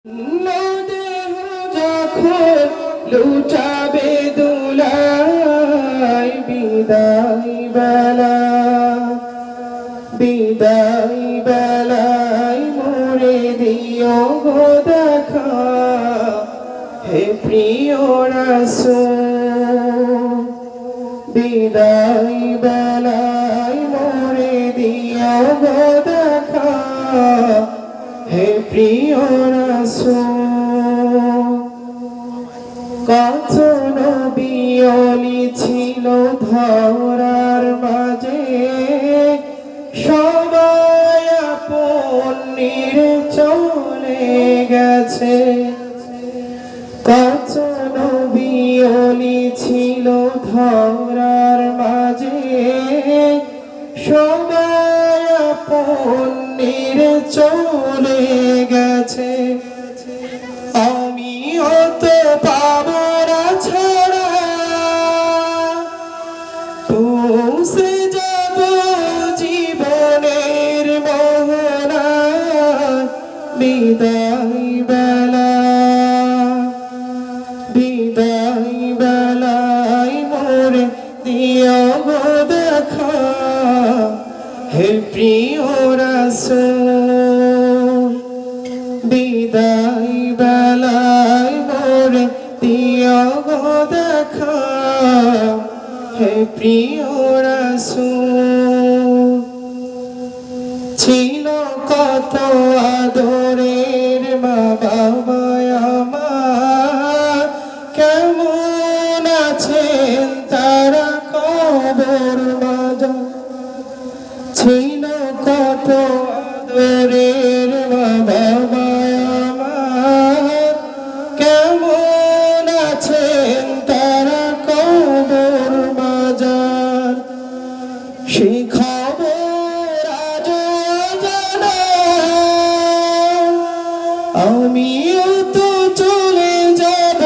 দেহ যখন লুটাবে দুলাই বিদায় বেলায় মোরে দিও গো দেখা হে প্রিয় রাসূল বিদায় বেলায় মোরে দিও গো দেখা হে প্রিয় রাসূল কত নবী ওলি ছিল ধরার মাঝে সবাই আপন নিরে চলে গেছে কত নবী ওলি ছিল ধরার মাঝে সবাই আপন নিরে চলে গেছে আমিও তো পাবো না ছাড়া পৌঁছে যাব জীবনের মোহনায় বিদায় বেলায় মোরে দিও গো দেখা হে প্রিয় রাসূল বিদায় বেলায় মোরে দিও গো দেখা হে প্রিয় রাসূল ছিল কত আদরের মা বাবা আমার কেমন আছেন তারা কবর মাঝে ছিল কত আদরের মা বাবা আমার কেমন আছেন তারা কবর মাজার সেই খবর আজ জানা আমিও তো চলে যাব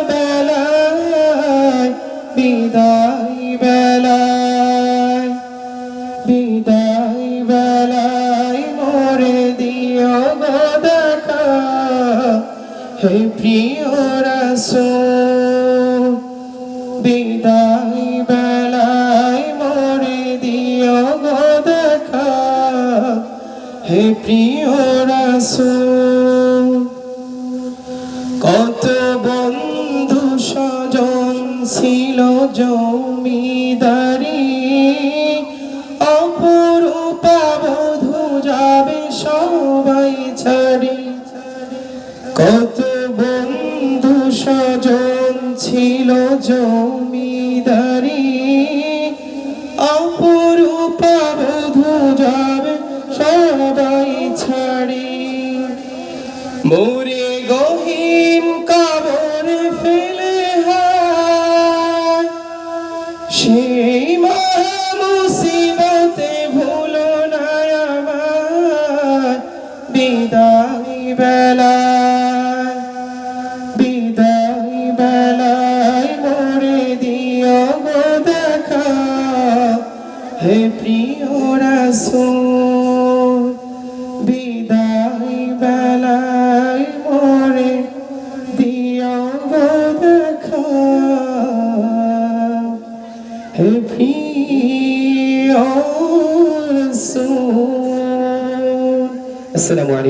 বেলায় বিদায় বেলায় মোরে দিও গো দেখা হে প্রিয় রাসূল বিদায় বেলায় মোরে দিও গো দেখা হে প্রিয় রাসূল কত বন্ধু স্বজন ছিল জমিদারি অপরূপা বধূ যাবে সবাই ছাড়ি কত বন্ধু স্বজন ছিল জমিদারি অপরূপা বধূ যাবে সবাই ছাড়ি মোরে গহীন কবরে ফেলে হায় সেই মহা মুসিবতে ভুলো না আমার বিদায় বেলায় মোরে দিও গো দেখা হে প্রিয় রাসূল বিদায় বেলায় মোরে দিও গো দেখা হে প্রিয় রাসূল। আসসালামু আলাইকুম।